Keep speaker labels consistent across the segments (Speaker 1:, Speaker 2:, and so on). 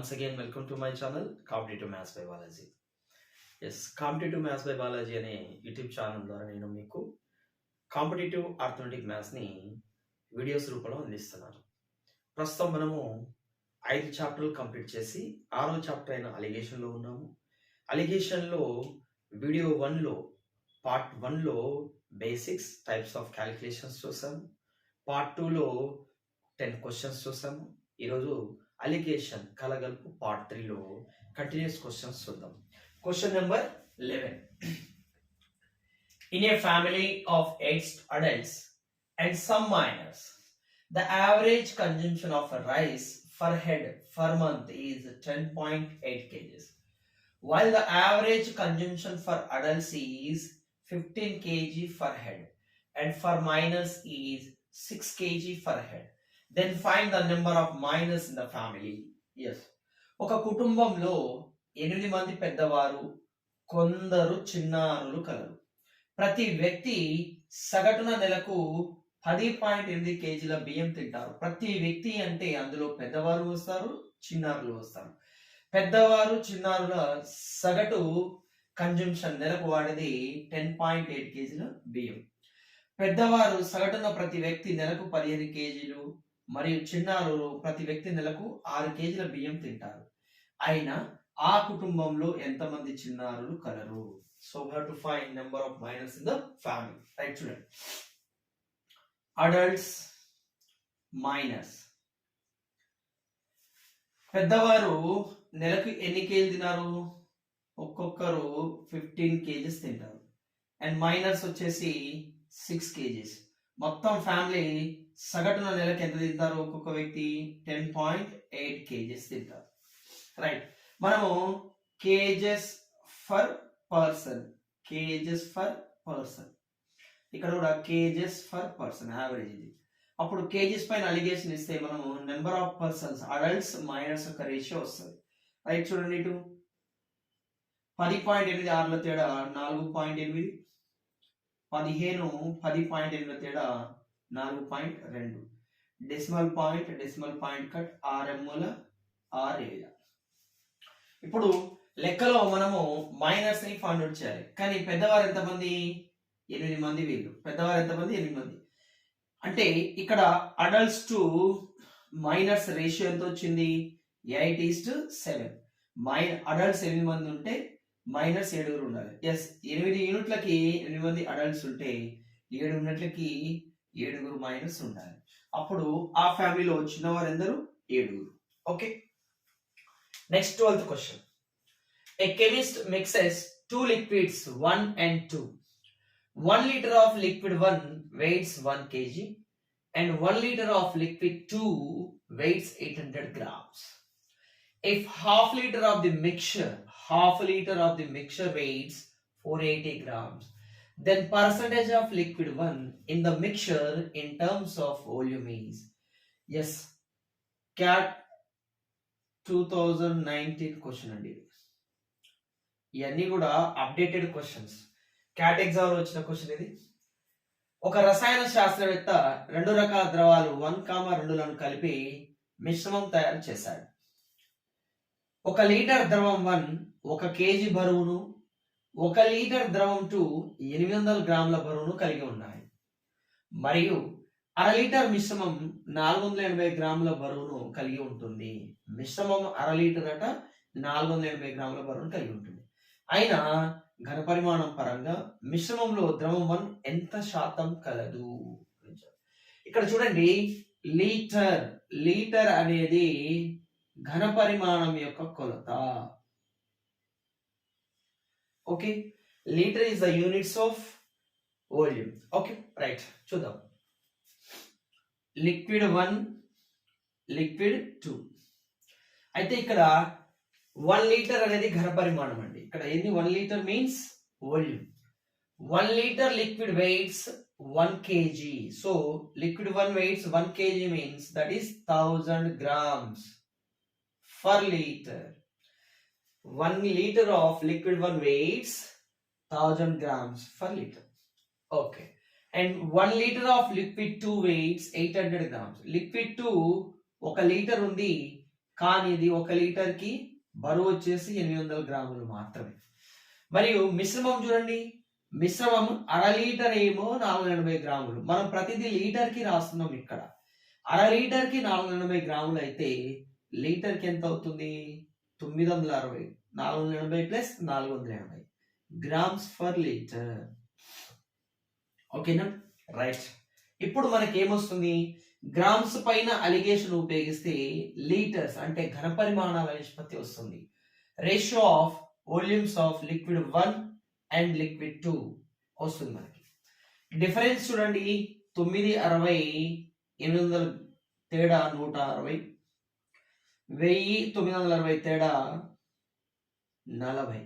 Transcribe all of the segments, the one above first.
Speaker 1: Once again, welcome to my channel, Competitive Maths by Balaji. Yes, Competitive Maths by Balaji అనే YouTube channel ద్వారా నేను మీకు competitive arithmetic మ్యాథ్స్ని videos రూపంలో అందిస్తున్నాను. ప్రస్తుతం మనము 5 చాప్టర్లు కంప్లీట్ చేసి 6వ చాప్టర్ అయిన అలిగేషన్లో ఉన్నాము. అలిగేషన్లో వీడియో 1లో పార్ట్ 1లో బేసిక్స్ టైప్స్ ఆఫ్ క్యాలిక్యులేషన్స్ చూసాము. పార్ట్ 2లో 10 క్వశ్చన్స్ చూసాము. ఈరోజు అలిగేషన్ కలగలుపు పార్ట్ 3లో కంటిన్యూస్ క్వశ్చన్స్ చూద్దాం. Question number 11. In a family of 8 adults and some minors, the average consumption of rice per head per month is 10.8 kgs, while the average consumption for adults is 15 kg per head and for minors is 6 kg per head. Then find the number of minors in the family. Yes. ఒక కుటుంబంలో 8 మంది పెద్దవారు, కొందరు చిన్నారులు colour. ప్రతి వ్యక్తి సగటున నెలకు 10.8 కేజీల బియ్యం తింటారు. ప్రతి వ్యక్తి అంటే అందులో పెద్దవారు వస్తారు, చిన్నారులు వస్తారు. పెద్దవారు చిన్నారుల సగటు కన్జంప్షన్ నెలకు వాడేది 10.8 కేజీల బియ్యం. పెద్దవారు సగటున ప్రతి వ్యక్తి నెలకు 15 కేజీలు మరియు చిన్నారులు ప్రతి వ్యక్తి నెలకు 6 కేజీల బియ్యం తింటారు. అయినా ఆ కుటుంబంలో ఎంతమంది చిన్నారులు colour? So we have to find number of minors in the family. Right, children? Adults, minors. పెద్దవారు నెలకు ఎన్ని కేజీలు తిన్నారు? ఒక్కొక్కరు 15 కేజీస్ తింటారు. అండ్ మైనర్స్ వచ్చేసి 6 కేజీస్. మొత్తం ఫ్యామిలీ సగటున నెలకు ఎంత తింటారు? ఒక్కొక్క వ్యక్తి 10.8 కేజీస్ తింటారు. రైట్, మనము kgs for person, kgs for person, ఇక్కడ కూడా కేజెస్ ఫర్ పర్సన్ యావరేజ్ ఇది. అప్పుడు కేజెస్ పైన అలిగేషన్ ఇస్తే మనము number of persons adults minors యొక్క రేషియో వస్తుంది. రైట్, చూడండి ఇటు 10.8 6ల తేడా 4.8, 15 10.8 తేడా 4.2, డెసిమల్ పాయింట్ కట్ 6 మూల 6. ఇప్పుడు లెక్కలో మనము మైనర్స్ ని ఫైండ్ అవుట్ చేయాలి. కానీ పెద్దవారు ఎంతమంది? 8 మంది. వీళ్ళు పెద్దవారు ఎంతమంది? 8 మంది. అంటే ఇక్కడ అడల్ట్స్ టు మైనర్స్ రేషియో ఎంత వచ్చింది? 8:7. అడల్ట్స్ 8 మంది ఉంటే మైనర్స్ 7 ఉండాలి. ఎస్, 8 యూనిట్లకి 8 మంది అడల్ట్స్ ఉంటే 7 యూనిట్లకి 7 మైనర్స్ ఉండాలి. అప్పుడు ఆ ఫ్యామిలీలో చిన్నవారు ఎందరు? 7. Okay, next 12th question. A chemist mixes 2 liquids 1 and 2. 1 liter of liquid 1 weighs 1 kg and 1 liter of liquid 2 weighs 800 grams. If half liter of the mixture weighs 480 grams, then percentage of liquid 1 in the mixture in terms of volume is. Yes, CAT 2019 question అండి. ఇవన్నీ కూడా updated questions. Cat exam వచ్చిన question ఇది. ఒక రసాయన శాస్త్రవేత్త 2 రకాల ద్రవాలు 1,2లను కలిపి మిశ్రమం తయారు చేశాడు. 1 లీటర్ ద్రవం 1 1 కేజీ బరువును, 1 లీటర్ ద్రవం 2 800 గ్రాముల బరువును కలిగి ఉన్నాయి. మరియు 1/2 లీటర్ మిశ్రమం 480 గ్రాముల బరువును కలిగి ఉంటుంది. మిశ్రమం 1/2 లీటర్ అట 480 గ్రాముల బరువును కలిగి ఉంటుంది. అయినా ఘనపరిమాణం పరంగా మిశ్రమంలో ద్రవం 1 ఎంత శాతం కలదు? ఇక్కడ చూడండి, లీటర్ అనేది ఘనపరిమాణం యొక్క కొలత. Okay, litre is the units of volume. Okay, right, చూద్దాం. Liquid 1, liquid 2. అయితే ఇక్కడ 1 లీటర్ అనేది ఘనపరిమాణం అండి. ఇక్కడ ఏంది? 1 litre means volume. 1 litre liquid weights 1 kg. So liquid 1 weights 1 kg means that is 1000 grams per liter. 1 liter of liquid 1 weighs 1000 grams per liter. Okay. And 1 liter of liquid 2 weighs 800 grams. Liquid 2 1 litre ఉంది కానీ ఇది 1 లీటర్కి బరువు వచ్చేసి 800 గ్రాములు మాత్రమే. మరియు మిశ్రమం చూడండి, మిశ్రమం 1/2 లీటర్ ఏమో 480 గ్రాములు. మనం ప్రతిదీ లీటర్కి రాస్తున్నాం. ఇక్కడ 1/2 లీటర్కి 480 గ్రాములు అయితే లీటర్కి ఎంత అవుతుంది? 960. 480 ప్లస్ 480 గ్రామ్స్ ఫర్ లీటర్. ఓకేనా? రైట్. ఇప్పుడు మనకి ఏమొస్తుంది? గ్రామ్స్ పైన అలిగేషన్ ఉపయోగిస్తే లీటర్స్ అంటే ఘన పరిమాణాల నిష్పత్తి వస్తుంది. Ratio of volumes of liquid 1 and liquid 2 వస్తుంది మనకి. డిఫరెన్స్ చూడండి, 960 800 తేడా 160, 1000 960 తేడా 40,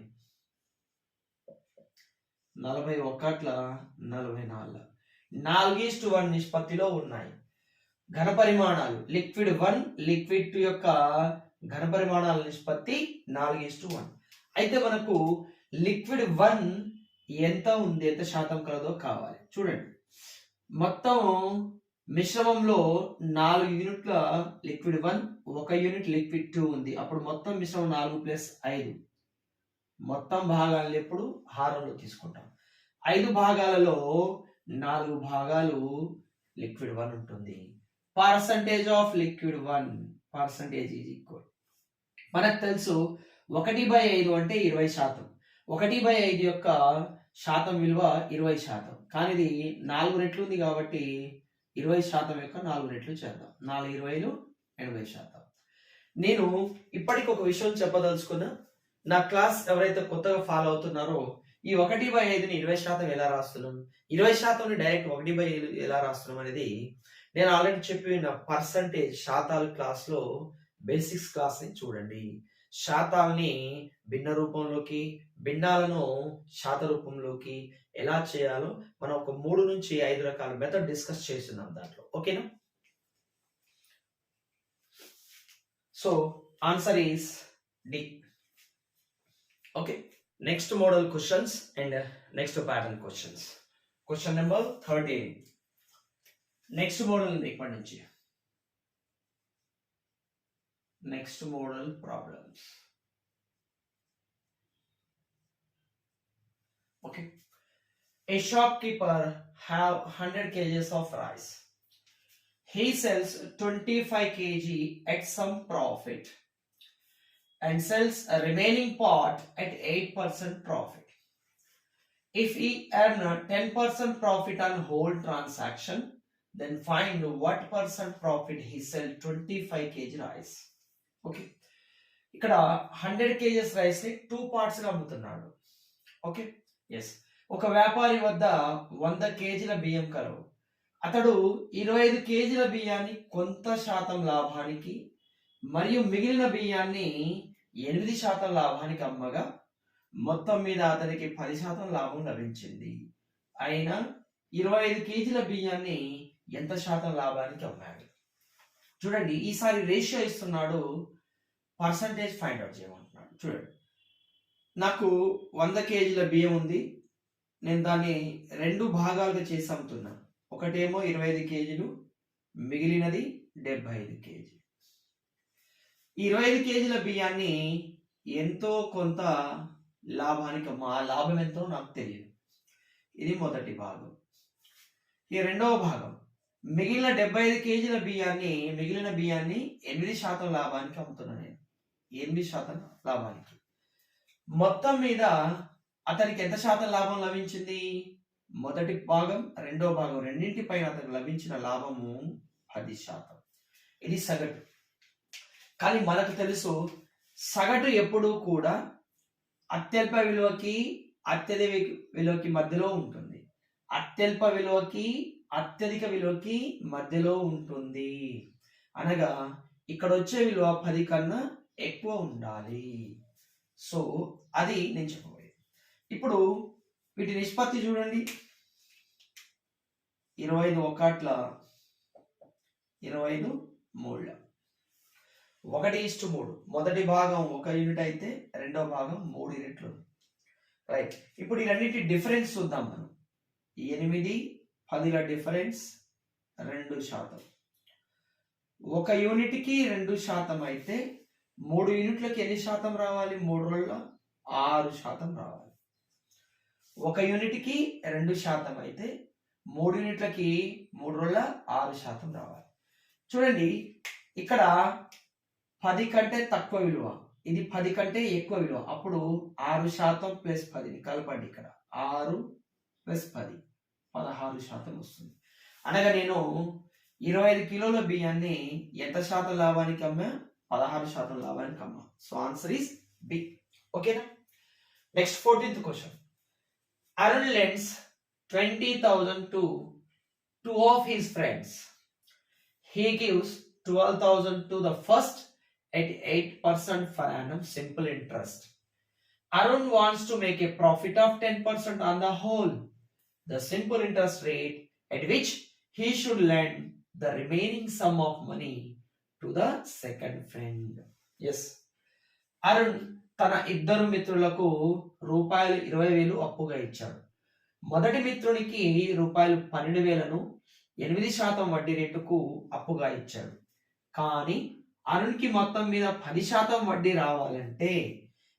Speaker 1: 41 44, 4:1 నిష్పత్తిలో ఉన్నాయి ఘన పరిమాణాలు. లిక్విడ్ 1 లిక్విడ్ 2 యొక్క ఘన పరిమాణాల నిష్పత్తి 4:1. అయితే మనకు లిక్విడ్ 1 ఎంత ఉంది, ఎంత శాతం కలదో కావాలి. చూడండి, మొత్తం మిశ్రమంలో 4 యూనిట్ల లిక్విడ్ 1, 1 యూనిట్ లిక్విడ్ 2 ఉంది. అప్పుడు మొత్తం మిశ్రమం 4 ప్లస్ 5. మొత్తం భాగాలను ఎప్పుడు హారంలో తీసుకుంటాం. 5 భాగాలలో 4 భాగాలు లిక్విడ్ 1 ఉంటుంది. Percentage of liquid 1 percentage is equal, మనకు తెలుసు 1/5 అంటే 20%. 1/5 యొక్క శాతం విలువ 20%. కానీ ఇది 4 రెట్లు ఉంది కాబట్టి 20% యొక్క 4 రెట్లు చేద్దాం. 4 20 80%. నేను ఇప్పటికి ఒక విషయం చెప్పదలుచుకున్నా. నా క్లాస్ ఎవరైతే కొత్తగా ఫాలో అవుతున్నారో ఈ 1/5ని 20% ఎలా రాస్తున్నాం, 20%ని డైరెక్ట్ 1/5 ఎలా రాస్తున్నాం అనేది నేను ఆల్రెడీ చెప్పిన పర్సంటేజ్ శాతాలు క్లాస్లో బేసిక్స్ క్లాస్ని చూడండి. శాతాల్ని భిన్న రూపంలోకి, భిన్నాలను శాత రూపంలోకి ఎలా చేయాలో మనం ఒక 3 నుంచి 5 రకాల మెథడ్ డిస్కస్ చేస్తున్నాం దాంట్లో. ఓకేనా? So answer is D. Okay, next model questions and next pattern questions. Question number 13. Next model ఉంది ఇప్పటి నుంచి. Next model problems. Okay, a shopkeeper have 100 kgs of rice. He sells 25 kg at some profit and sells a remaining part at 8% profit. If he earn a 10% profit on whole transaction, then find what percent profit he sell 25 kg rice. Okay, ఇక్కడ 100 kgs rice ని 2 parts గా అమ్ముతున్నాడు. Okay, yes. ఒక వ్యాపారి వద్ద 100 కేజీల బియ్యం కలవు. అతడు 25 కేజీల బియ్యాన్ని కొంత శాతం లాభానికి మరియు మిగిలిన బియ్యాన్ని 8% లాభానికి అమ్మగా మొత్తం మీద అతనికి 10% లాభం లభించింది. అయినా 25 కేజీల బియ్యాన్ని ఎంత శాతం లాభానికి అమ్మాడు? చూడండి, ఈసారి రేషియో ఇస్తున్నాడు, పర్సంటేజ్ ఫైండ్ అవుట్ చేయమంటున్నాడు. చూడండి, నాకు 100 కేజీల బియ్యం ఉంది, నేను దాన్ని 2 భాగాలుగా చేసి అమ్ముతున్నా. ఒకటేమో 25 కేజీలు, మిగిలినది 75 కేజీ. ఈ 25 కేజీల బియ్యాన్ని ఎంతో కొంత లాభానికి ఆ లాభం ఎంతో నాకు తెలియదు. ఇది మొదటి భాగం. ఈ రెండవ భాగం, మిగిలిన 75 కేజీల బియ్యాన్ని 8% లాభానికి అమ్ముతున్నా నేను. 8% లాభానికి. మొత్తం మీద అతనికి ఎంత శాతం లాభం లభించింది? మొదటి భాగం, రెండో భాగం రెండింటిపైన అతనికి లభించిన లాభము 10%. ఇది సగటు. కానీ మనకు తెలుసు సగటు ఎప్పుడూ కూడా అత్యల్ప విలువకి అత్యధిక విలువకి మధ్యలో ఉంటుంది. అత్యల్ప విలువకి అత్యధిక విలువకి మధ్యలో ఉంటుంది. అనగా ఇక్కడ వచ్చే విలువ 10 కన్నా ఎక్కువ ఉండాలి. సో అది నేను చెప్పబోయేది. ఇప్పుడు వీటి నిష్పత్తి చూడండి, 25 ఒకట్ల 25 3. 1:3. మొదటి భాగం 1 యూనిట్ అయితే రెండో భాగం 3 యూనిట్లు. రైట్. ఇప్పుడు ఈ రెండింటి డిఫరెన్స్ చూద్దాం మనం. 8 10ల డిఫరెన్స్ 2%. 1 యూనిట్కి 2% అయితే 3 యూనిట్లకి ఎన్ని శాతం రావాలి? 3 రోజుల 6% రావాలి. 1 యూనిట్కి 2% అయితే 3 యూనిట్లకి 3 రోజుల 6% రావాలి. చూడండి ఇక్కడ 10 కంటే తక్కువ విలువ, ఇది 10 కంటే ఎక్కువ విలువ. అప్పుడు 6% ప్లస్ 10ని కలపండి. ఇక్కడ 6 ప్లస్ 10 16% వస్తుంది. అనగా నేను 25 కిలోల బియ్యాన్ని ఎంత శాతం లాభానికి అమ్మా? 16% లాభానికి అమ్మా. So answer is B. ఓకేనా? Next 14th question. Arun lends 20,000 to 2 of his friends. He gives 12,000 to the first at 8% per annum simple interest. Arun wants to make a profit of 10% on the whole. The simple interest rate at which he should lend the remaining sum of money to the second friend. Yes. Arun తన ఇద్దరు మిత్రులకు రూపాయలు 20,000 అప్పుగా ఇచ్చాడు. మొదటి మిత్రునికి రూపాయలు 12,000ను 8% వడ్డీ రేటుకు అప్పుగా ఇచ్చాడు. కానీ అరుణ్కి మొత్తం మీద 10% వడ్డీ రావాలంటే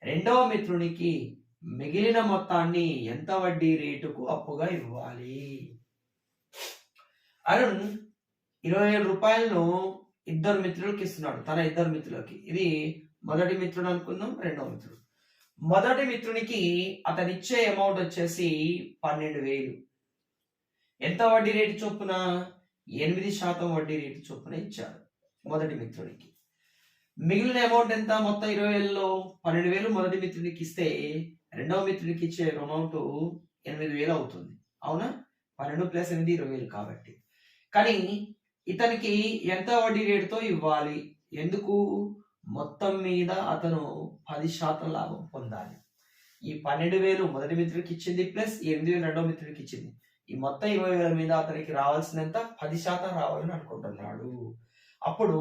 Speaker 1: రెండవ మిత్రునికి మిగిలిన మొత్తాన్ని ఎంత వడ్డీ రేటుకు అప్పుగా ఇవ్వాలి? అరుణ్ 20,000 రూపాయలను ఇద్దరు మిత్రులకు ఇస్తున్నాడు, తన ఇద్దరు మిత్రులకి. ఇది మొదటి మిత్రుడు అనుకుందాం, రెండవ మిత్రుడు. మొదటి మిత్రునికి అతనిచ్చే అమౌంట్ వచ్చేసి 12,000. ఎంత వడ్డీ రేటు చొప్పున? 8% వడ్డీ రేటు చొప్పున ఇచ్చాడు మొదటి మిత్రుడికి. మిగిలిన అమౌంట్ ఎంత? మొత్తం 20,000లో 12,000 మొదటి మిత్రుడికి ఇస్తే రెండవ మిత్రుడికి ఇచ్చే అమౌంట్ 8,000 అవుతుంది. అవునా? 12 ప్లస్ 8 20,000 కాబట్టి. కానీ ఇతనికి ఎంత వడ్డీ రేటుతో ఇవ్వాలి? ఎందుకు? మొత్తం మీద అతను 10% లాభం పొందాలి. ఈ 12,000 మొదటి మిత్రుడికి ఇచ్చింది ప్లస్ 8,000 రెండవ మిత్రుడికి ఇచ్చింది. ఈ మొత్తం 20,000 మీద అతనికి రావాల్సినంత 10% రావాలని అనుకుంటున్నాడు. అప్పుడు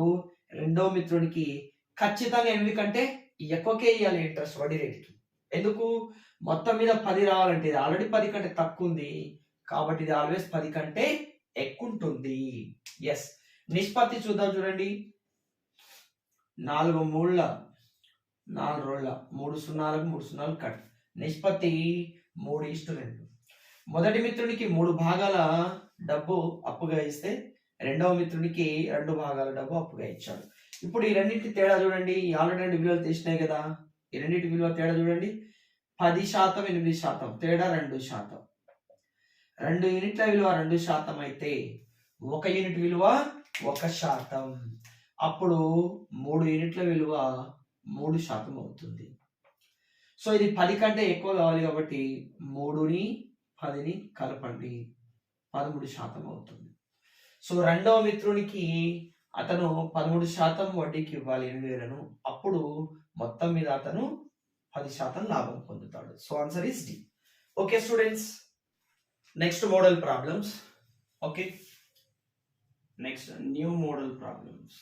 Speaker 1: రెండవ మిత్రుడికి ఖచ్చితంగా 8 కంటే ఎక్కువకే ఇవ్వాలి ఇంట్రెస్ట్ వడ్డీ రేటుకి. ఎందుకు? మొత్తం మీద 10 రావాలంటే ఇది ఆల్రెడీ 10 కంటే తక్కువ ఉంది కాబట్టి ఇది ఆల్వేస్ 10 కంటే ఎక్కువ ఉంటుంది. ఎస్. నిష్పత్తి చూద్దాం. చూడండి, 4 3 4 రోళ్ళ 3 సున్నాలకు 3 సున్నాలు కట్. నిష్పత్తి 3:2. మొదటి మిత్రునికి 3 భాగాల డబ్బు అప్పుగా ఇస్తే రెండవ మిత్రునికి 2 భాగాల డబ్బు అప్పుగా ఇచ్చాడు. ఇప్పుడు ఈ రెండింటి తేడా చూడండి. ఆల్రెడీ 2 విలువలు తీసినాయి కదా. ఈ రెండింటి విలువ తేడా చూడండి. 10% 8% తేడా 2%. 2 యూనిట్ల విలువ 2% అయితే 1 యూనిట్ విలువ 1%. అప్పుడు 3 యూనిట్ల విలువ 3% అవుతుంది. సో ఇది 10 కంటే ఎక్కువ కావాలి కాబట్టి 3ని 10ని కలపండి, 13% అవుతుంది. సో రెండవ మిత్రునికి అతను 13% వడ్డీకి ఇవ్వాలి 8,000ను. అప్పుడు మొత్తం మీద అతను 10% లాభం పొందుతాడు. So answer is D. Okay students, next model problems. Okay, next new model problems.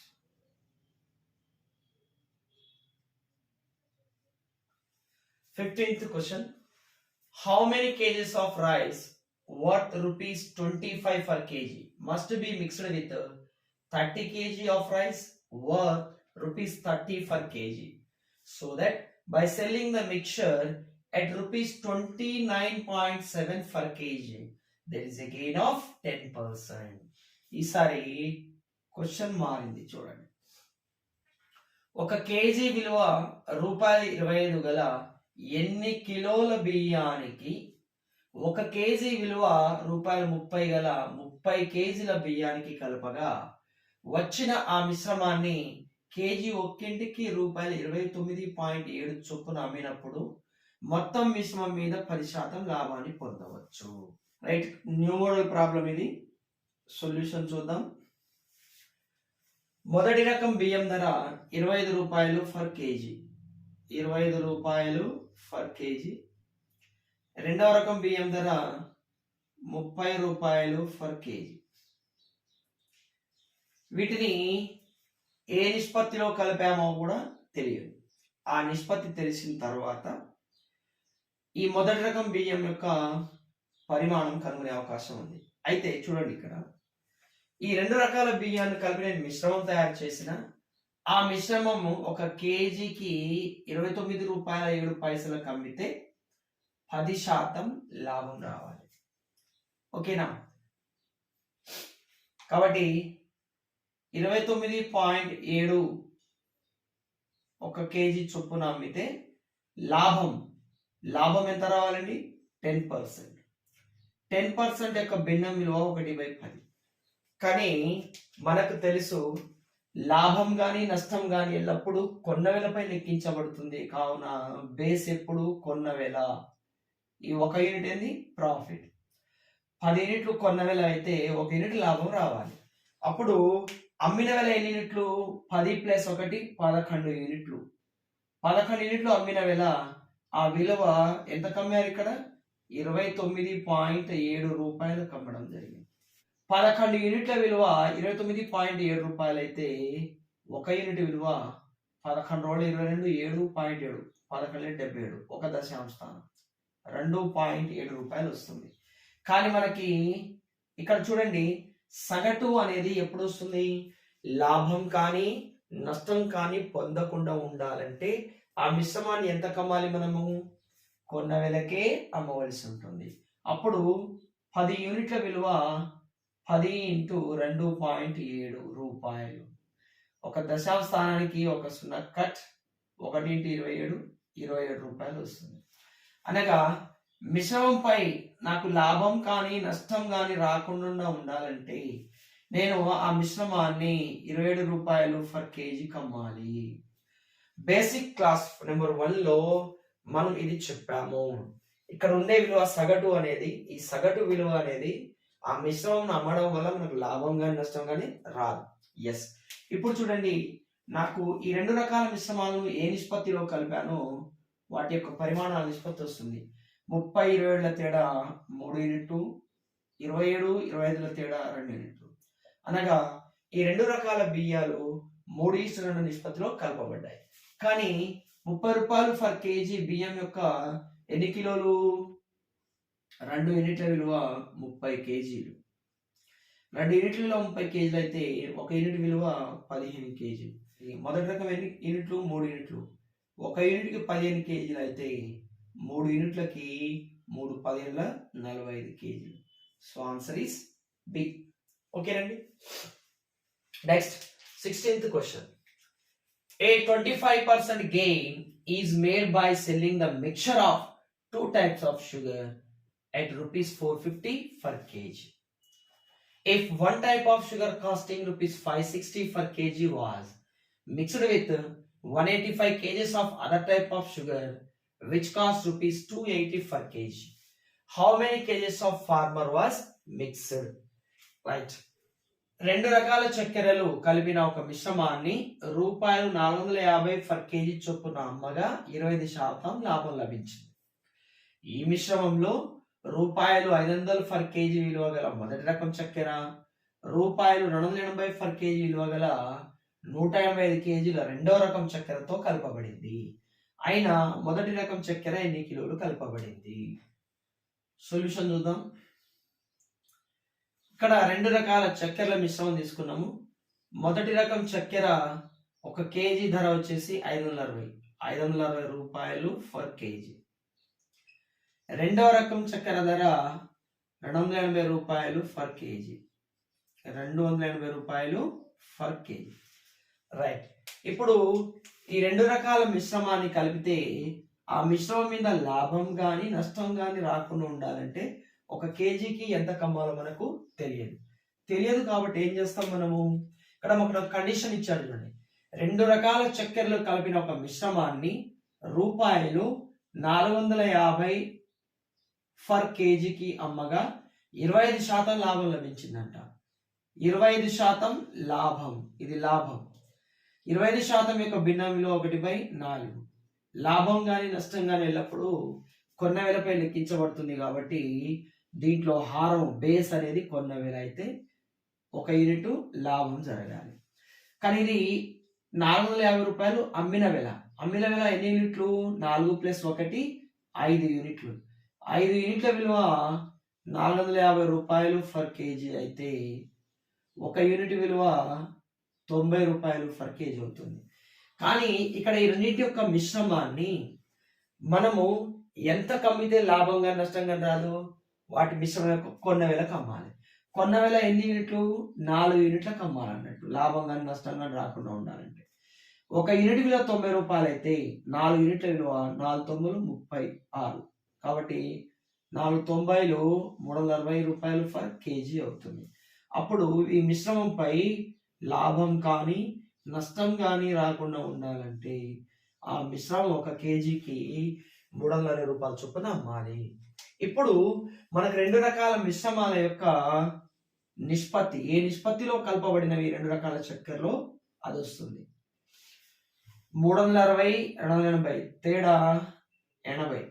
Speaker 1: Fifteenth question. How many kgs of rice worth rupees 25 per kg must be mixed with 30 kg of rice worth rupees 30 per kg, so that by selling the mixture at rupees 29.7 per kg there is a gain of 10%. ఈసారి question మారింది చూడండి. 1 KG విలువ రూపాయలు 25 గల ఎన్ని కిలోల బియ్యానికి 1 KG విలువ రూపాయలు 30 గల 30 కేజీల బియ్యానికి కలపగా వచ్చిన ఆ మిశ్రమాన్ని కేజీ ఒక్కింటికి రూపాయలు 29.7 చొప్పున అమ్మినప్పుడు మొత్తం మిశ్రమం మీద 10% లాభాన్ని పొందవచ్చు. రైట్, న్యూ మోడల్ ప్రాబ్లం ఇది. సొల్యూషన్ చూద్దాం. మొదటి రకం బియ్యం ధర 25 రూపాయలు ఫర్ కేజీ, 25 రూపాయలు ఫర్ కేజీ. రెండవ రకం బియ్యం ధర 30 రూపాయలు ఫర్ కేజీ. వీటిని ఏ నిష్పత్తిలో కలిపామో కూడా తెలియదు. ఆ నిష్పత్తి తెలిసిన తర్వాత ఈ మొదటి రకం బియ్యం యొక్క పరిమాణం కనుగొనే అవకాశం ఉంది. అయితే చూడండి, ఇక్కడ ఈ 2 రకాల బియ్యాన్ని కలిపి నేను మిశ్రమం తయారు చేసిన ఆ మిశ్రమము ఒక కేజీకి 29 రూపాయల 7 పైసలకు అమ్మితే 10% లాభం రావాలి. ఓకేనా? కాబట్టి 29.7 ఒక కేజీ చొప్పున అమ్మితే లాభం ఎంత రావాలండి? 10%. 10% యొక్క భిన్నం విలువ 1/10. కానీ మనకు తెలుసు లాభం కానీ నష్టం కానీ ఎల్లప్పుడూ కొన్న వెలపై లెక్కించబడుతుంది. కావున బేస్ ఎప్పుడు కొన్న వెల. ఈ 1 యూనిట్ ఏంది? ప్రాఫిట్. 10 యూనిట్లు కొన్న వెల అయితే 1 యూనిట్ లాభం రావాలి. అప్పుడు అమ్మిన వెల ఎన్ని యూనిట్లు? 10 + 1 11 యూనిట్లు. 11 యూనిట్లు అమ్మిన వెల. ఆ విలువ ఎంత కమ్మారు ఇక్కడ? 29.7 రూపాయలకు అమ్మడం జరిగింది. 11 యూనిట్ల విలువ 29.7 రూపాయలు అయితే 1 యూనిట్ విలువ 11 రోజులు 22 7.7 11 77 ఒక దశాంశ స్థానం 2.7 రూపాయలు వస్తుంది. కానీ మనకి ఇక్కడ చూడండి, సగటు అనేది ఎప్పుడు వస్తుంది? లాభం కానీ నష్టం కానీ పొందకుండా ఉండాలంటే ఆ మిశ్రమాన్ని ఎంత కమ్మాలి? మనము కొన్న వెలకే అమ్మవలసి ఉంటుంది. అప్పుడు 10 యూనిట్ల విలువ 10 × 2.7 రూపాయలు. ఒక దశాంశ స్థానానికి ఒక 0 కట్ 1 × 27 27 రూపాయలు వస్తుంది. అనగా మిశ్రమంపై నాకు లాభం కానీ నష్టం కానీ రాకుండా ఉండాలంటే నేను ఆ మిశ్రమాన్ని 27 రూపాయలు ఫర్ కేజీ కమ్మాలి. బేసిక్ క్లాస్ నెంబర్ 1లో మనం ఇది చెప్పాము. ఇక్కడ ఉండే విలువ సగటు అనేది, ఈ సగటు విలువ అనేది ఆ మిశ్రమం అమ్మడం వల్ల మనకు లాభం కానీ నష్టం కానీ రాదు. ఎస్. ఇప్పుడు చూడండి, నాకు ఈ 2 రకాల మిశ్రమాలను ఏ నిష్పత్తిలో కలిపానో వాటి యొక్క పరిమాణాల నిష్పత్తి వస్తుంది. 30 27ల తేడా 3 యూనిట్లు, 27 25ల తేడా 2 యూనిట్లు. అనగా ఈ 2 రకాల బియ్యాలు 3:2 నిష్పత్తిలో కలపబడ్డాయి. కానీ 30 రూపాయలు ఫర్ కేజీ బియ్యం యొక్క ఎన్ని కిలోలు? 2 యూనిట్ల విలువ 30 కేజీలు. 2 యూనిట్ల విలువ 30 కేజీలు అయితే 1 యూనిట్ విలువ 15 కేజీలు. మొదటి రకం ఎన్ని యూనిట్లు? 3 యూనిట్లు. 1 యూనిట్కి 15 కేజీలు అయితే 3 యూనిట్లకి 3 15 45 కేజీలు. So answer is B. ఓకేనండి. Next 16th question. A 25% gain is made by selling the mixture of 2 types of sugar at rupees 450 per kg. If one type of sugar costing rupees 560 per kg was mixed with 185 kgs of other type of sugar which cost rupees 280 per kg, how many kgs of farmer was mixed? Right. 2 రకాల చక్కెరలు కలిపిన ఒక మిశ్రమాన్ని రూపాయలు 450 for KG చొప్పున అమ్మగా 25% లాభం లభించింది. ఈ మిశ్రమంలో రూపాయలు 500 ఫర్ కేజీ విలువ గల మొదటి రకం చక్కెర, రూపాయలు 280 ఫర్ కేజీ విలువ గల 185 కేజీల రెండవ రకం చక్కెరతో కలపబడింది. అయినా మొదటి రకం చక్కెర ఎన్ని కిలోలు కలపబడింది? సొల్యూషన్ చూద్దాం. ఇక్కడ 2 రకాల చక్కెరల మిశ్రమం తీసుకున్నాము. మొదటి రకం చక్కెర 1 కేజీ ధర వచ్చేసి 560 రూపాయలు ఫర్ కేజీ. రెండవ రకం చక్కెర ధర 280 రూపాయలు ఫర్ కేజీ. 280 రూపాయలు ఫర్ కేజీ. రైట్. ఇప్పుడు ఈ 2 రకాల మిశ్రమాన్ని కలిపితే ఆ మిశ్రమం మీద లాభం కానీ నష్టం కానీ రాకుండా ఉండాలంటే 1 కేజీకి ఎంత కమ్మాలో మనకు తెలియదు కాబట్టి ఏం చేస్తాం మనము? ఇక్కడ మనకు కండిషన్ ఇచ్చాడు చూడండి. 2 రకాల చక్కెరలు కలిపిన ఒక మిశ్రమాన్ని రూపాయలు 450 ఫర్ కేజీకి అమ్మగా 25% లాభం లభించిందంట. 25% లాభం, ఇది లాభం. 25% యొక్క భిన్నం విలువ 1/4. లాభం కానీ నష్టం కానీ ఎల్లప్పుడూ కొన్న వెలపై లెక్కించబడుతుంది కాబట్టి దీంట్లో హారం బేస్ అనేది కొన్న వెల అయితే 1 యూనిట్ లాభం జరగాలి. కానీ ఇది 450 రూపాయలు అమ్మిన వెల. ఎన్ని యూనిట్లు? 4 + 1 5 యూనిట్లు. 5 యూనిట్ల విలువ 450 రూపాయలు ఫర్ కేజీ అయితే 1 యూనిట్ విలువ 90 రూపాయలు ఫర్ కేజీ అవుతుంది. కానీ ఇక్కడ ఈ రెండింటి యొక్క మిశ్రమాన్ని మనము ఎంత కమ్మితే లాభంగా నష్టంగా రాదు, వాటి మిశ్రమం యొక్క కొన్న వేలకు అమ్మాలి. కొన్న వేల ఎన్ని యూనిట్లు? 4 యూనిట్లకు అమ్మాలన్నట్టు, లాభంగా నష్టంగా రాకుండా ఉండాలంటే. ఒక యూనిట్ విలువ 90 రూపాయలు అయితే 4 యూనిట్ల విలువ 4 36. కాబట్టి 490లు 360 రూపాయలు ఫర్ కేజీ అవుతుంది. అప్పుడు ఈ మిశ్రమంపై లాభం కానీ నష్టం కానీ రాకుండా ఉండాలంటే ఆ మిశ్రమం ఒక కేజీకి 360 రూపాయల చొప్పున అమ్మాలి. ఇప్పుడు మనకు రెండు రకాల మిశ్రమాల యొక్క నిష్పత్తి, ఏ నిష్పత్తిలో కలపబడినవి రెండు రకాల చక్కెరలో అది వస్తుంది. 360 280 తేడా 80,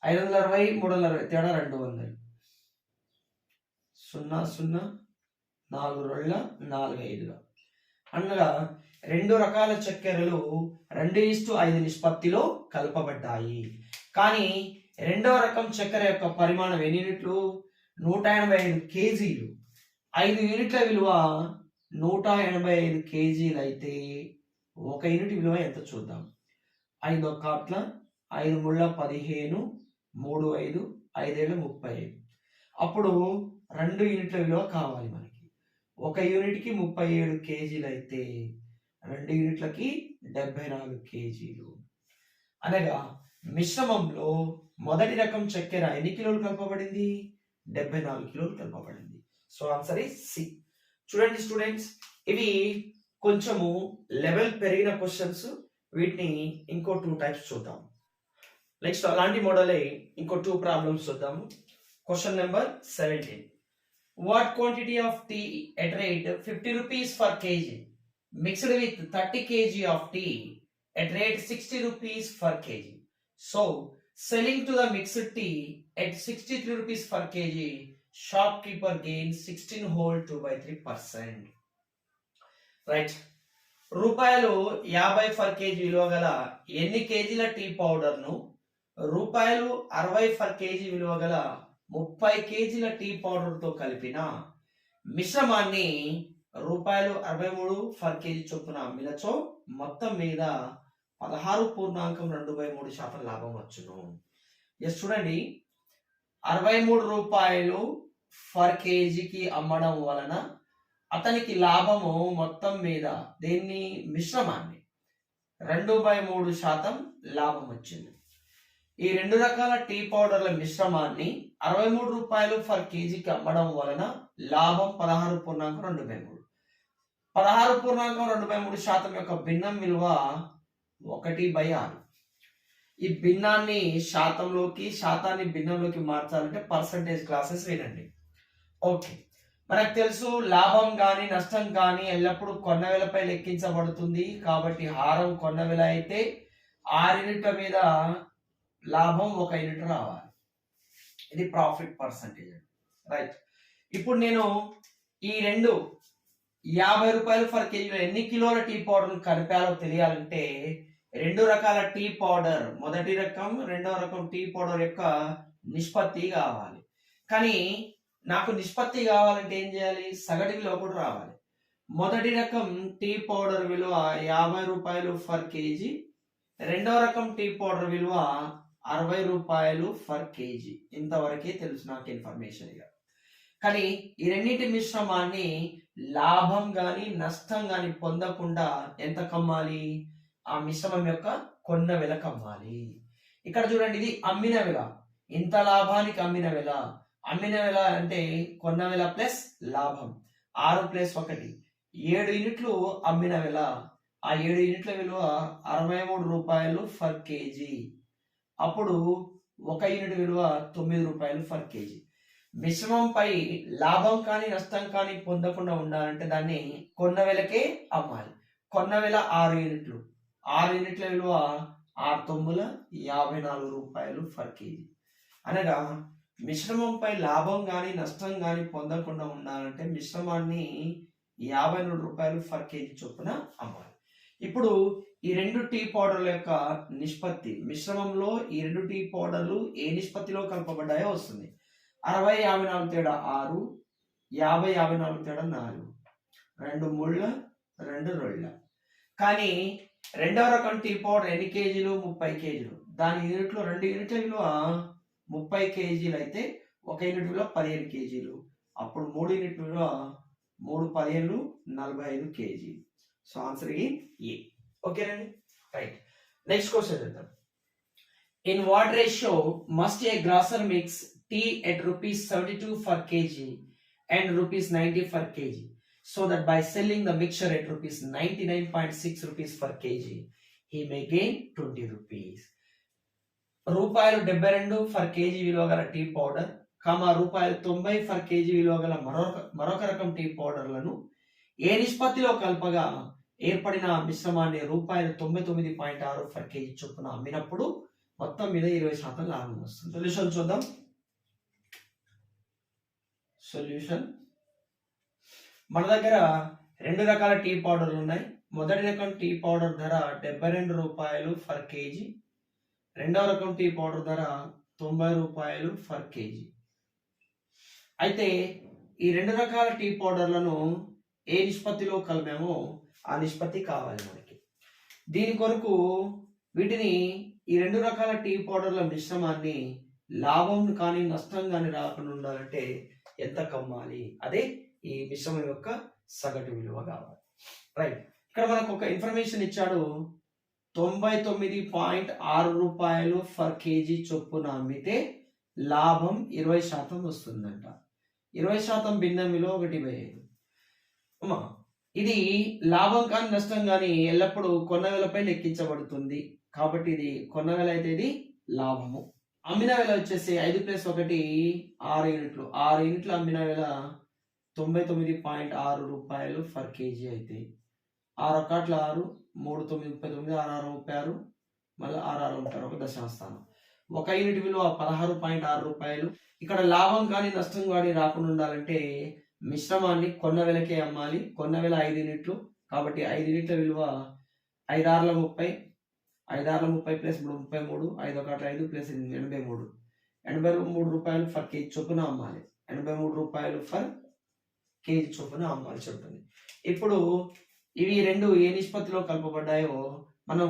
Speaker 1: 560 360 తేడా 200, 0 0 4 2 4 5 అనగా రెండు రకాల చక్కెరలు 2:5 నిష్పత్తిలో కలపబడ్డాయి. కానీ రెండవ రకం చక్కెర యొక్క పరిమాణం ఎన్ని యూనిట్లు? 185 కేజీలు. 5 యూనిట్ల విలువ 185 కేజీలు అయితే ఒక యూనిట్ విలువ ఎంత చూద్దాం. 5 1 5 3 15, 3 5 5 35. అప్పుడు 2 యూనిట్ల విలువ కావాలి మనకి. ఒక యూనిట్కి 37 కేజీలు అయితే 2 యూనిట్లకి 74 కేజీలు. అనగా మిశ్రమంలో మొదటి రకం చక్కెర ఎన్ని కిలోలు కలపబడింది? 74 కిలోలు కలపబడింది. So answer is C. చూడండి స్టూడెంట్స్, ఇవి కొంచెము లెవెల్ పెరిగిన క్వశ్చన్స్. వీటిని ఇంకో 2 టైప్స్ చూద్దాం. నెక్స్ట్ అలాంటి మోడలే ఇంకో 2 ప్రాబ్లమ్స్ చూద్దాము. Question number 17. What quantity of tea at rate 50 rupees per kg mixed with 30 kg of tea at rate 60 rupees per kg? So, selling to the mixed tea at 63 rupees per kg, shopkeeper gains 16 whole 2/3%. Right. రూపాయలు 50 for KG విలువ గల ఎన్ని కేజీల tea powder ను రూపాయలు 60 for KG విలువ గల 30 కేజీల టీ పౌడర్ తో కలిపిన మిశ్రమాన్ని రూపాయలు 63 ఫర్ కేజీ చొప్పున అమ్మినచో మొత్తం మీద 16.23% లాభం వచ్చును. ఎస్ చూడండి, 63 రూపాయలు ఫర్ కేజీకి అమ్మడం వలన అతనికి లాభము మొత్తం మీద దేన్ని? మిశ్రమాన్ని 2/3% లాభం వచ్చింది. ఈ రెండు రకాల టీ పౌడర్ల మిశ్రమాన్ని 63 రూపాయలు ఫర్ కేజీకి అమ్మడం వలన లాభం 16.23. 16.23% యొక్క భిన్నం విలువ 1/6. ఈ భిన్నాన్ని శాతాన్ని భిన్నంలోకి మార్చాలంటే పర్సంటేజ్ క్లాసెస్ వినండి. ఓకే, మనకు తెలుసు లాభం కానీ నష్టం కానీ ఎల్లప్పుడూ కొన్న వేలపై లెక్కించబడుతుంది. కాబట్టి హారం కొన్న వేల అయితే 6 యూనిట్ల మీద లాభం 1 యూనిట్ రావాలి. ఇది ప్రాఫిట్ పర్సంటేజ్. రైట్. ఇప్పుడు నేను ఈ రెండు 50 రూపాయలు ఫర్ కేజీలో ఎన్ని కిలోల టీ పౌడర్ కలిపాలో తెలియాలంటే రెండు రకాల టీ పౌడర్, మొదటి రకం రెండవ రకం టీ పౌడర్ యొక్క నిష్పత్తి కావాలి. కానీ నాకు నిష్పత్తి కావాలంటే ఏం చేయాలి? సగటు విలువ కూడా రావాలి. మొదటి రకం టీ పౌడర్ విలువ 50 రూపాయలు ఫర్ కేజీ, రెండవ రకం టీ పౌడర్ విలువ 60 రూపాయలు ఫర్ కేజీ. ఇంతవరకే తెలుసు నాకు ఇన్ఫర్మేషన్. ఇక కానీ ఈ రెండింటి మిశ్రమాన్ని లాభం గాని నష్టం గాని పొందకుండా ఎంత కమ్మాలి? ఆ మిశ్రమం యొక్క కొన్న వెల కమ్మాలి. ఇక్కడ చూడండి, ఇది అమ్మిన వెల. ఇంత లాభానికి అమ్మిన వెల. అమ్మిన వెల అంటే కొన్న వెల ప్లస్ లాభం. 6 + 1 7 యూనిట్లు అమ్మిన వెల. ఆ 7 యూనిట్ల విలువ 63 రూపాయలు ఫర్ కేజీ. అప్పుడు 1 యూనిట్ విలువ 9 రూపాయలు ఫర్ కేజీ. మిశ్రమంపై లాభం కానీ నష్టం కానీ పొందకుండా ఉండాలంటే దాన్ని కొన్న వెలకే అమ్మాలి. కొన్న వెల 6 యూనిట్లు. 6 యూనిట్ల విలువ 6 54 రూపాయలు ఫర్ కేజీ. అనగా మిశ్రమంపై లాభం కానీ నష్టం కానీ పొందకుండా ఉండాలంటే మిశ్రమాన్ని 53 రూపాయలు ఫర్ కేజీ చొప్పున అమ్మాలి. ఇప్పుడు ఈ రెండు టీ పౌడర్ల యొక్క నిష్పత్తి, మిశ్రమంలో ఈ రెండు టీ పౌడర్లు ఏ నిష్పత్తిలో కలపబడ్డాయో వస్తుంది. 60 54 తేడా 6, 50 54 తేడా 4. 2 ముళ్ళ 2 రొళ్ళ. కానీ రెండవ రకం టీ పౌడర్ ఎన్ని కేజీలు? 30 కేజీలు. దాని యూనిట్లో 2 యూనిట్ల విలువ 30 కేజీలు అయితే 1 యూనిట్ విలువ 15 కేజీలు. అప్పుడు 3 యూనిట్ విలువ 3 15 45 కేజీలు. సో ఆన్సర్ ఏ. ఓకేనండి, రైట్. నెక్స్ట్ క్వశ్చన్ చూద్దాం. In what ratio must a grocer mix tea at rupees 72 per kg and rupees 90 per kg, so that by selling the mixture at rupees 99.6 rupees per kg, he may gain 20 rupees. రూపాయలు 72 for KG విలువ గల tea powder, రూపాయలు 90 for KG విలువ గల మరొక రకం tea పౌడర్లను ఏ నిష్పత్తిలో కలపగా ఏర్పడిన మిశ్రమాన్ని రూపాయలు 99.6 ఫర్ కేజీ చొప్పున అమ్మినప్పుడు మొత్తం మీద 20% లాభం వస్తుంది. సొల్యూషన్ చూద్దాం. సొల్యూషన్, మన దగ్గర 2 రకాల టీ పౌడర్లు ఉన్నాయి. మొదటి రకం టీ పౌడర్ ధర 72 రూపాయలు ఫర్ కేజీ, రెండవ రకం టీ పౌడర్ ధర 90 రూపాయలు ఫర్ కేజీ. అయితే ఈ 2 రకాల టీ పౌడర్లను ఏ నిష్పత్తిలో కలిపామో ఆ నిష్పత్తి కావాలి మనకి. దీని కొరకు వీటిని ఈ 2 రకాల టీ పౌడర్ల మిశ్రమాన్ని లాభం కానీ నష్టం కానీ రాకుండా ఉండాలంటే ఎంత కమ్మాలి? అదే ఈ మిశ్రమం యొక్క సగటు విలువ కావాలి. రైట్, ఇక్కడ మనకు ఒక ఇన్ఫర్మేషన్ ఇచ్చాడు. 99.6 రూపాయలు ఫర్ కేజీ చొప్పున అమ్మితే లాభం 20% వస్తుందంట. 20% భిన్నం విలువ 1/5. అమ్మా, ఇది లాభం కానీ నష్టం కానీ ఎల్లప్పుడూ కొన్న వేలపై లెక్కించబడుతుంది. కాబట్టి ఇది కొన్న వేల అయితే ఇది లాభము. అమ్మిన వేల వచ్చేసి 5 + 1 6 యూనిట్లు. 6 యూనిట్లు అమ్మిన వేల 99.6 రూపాయలు ఫర్ కేజీ అయితే 6 1 6 3 9 39 6 6 36 మళ్ళీ 6 6 ఉంటారు, ఒక దశాంశ స్థానం. 1 యూనిట్ విలువ 16.6 రూపాయలు. ఇక్కడ లాభం కానీ నష్టం కానీ రాకుండా ఉండాలంటే మిశ్రమాన్ని కొన్న వేలకే అమ్మాలి. కొన్న వేల 5 యూనిట్లు కాబట్టి 5 యూనిట్ల విలువ 5 6 30, 5 6 30 + 3 33, 5 1 5 + 83, 83 రూపాయలు ఫర్ కేజీ చొప్పున అమ్మాలి. 83 రూపాయలు ఫర్ కేజీ చొప్పున అమ్మాలి చెప్తుంది. ఇప్పుడు ఇవి 2 ఏ నిష్పత్తిలో కలపబడ్డాయో మనం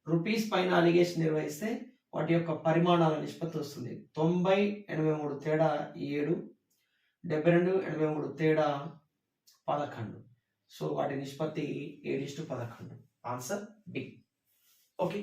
Speaker 1: రూపీస్ పైన అలిగేషన్ నిర్వహిస్తే వాటి యొక్క పరిమాణాల నిష్పత్తి వస్తుంది. 90 83 తేడా 7, 72 83 తేడా 11. సో వాటి నిష్పత్తి 7:11. Answer D. ఓకే.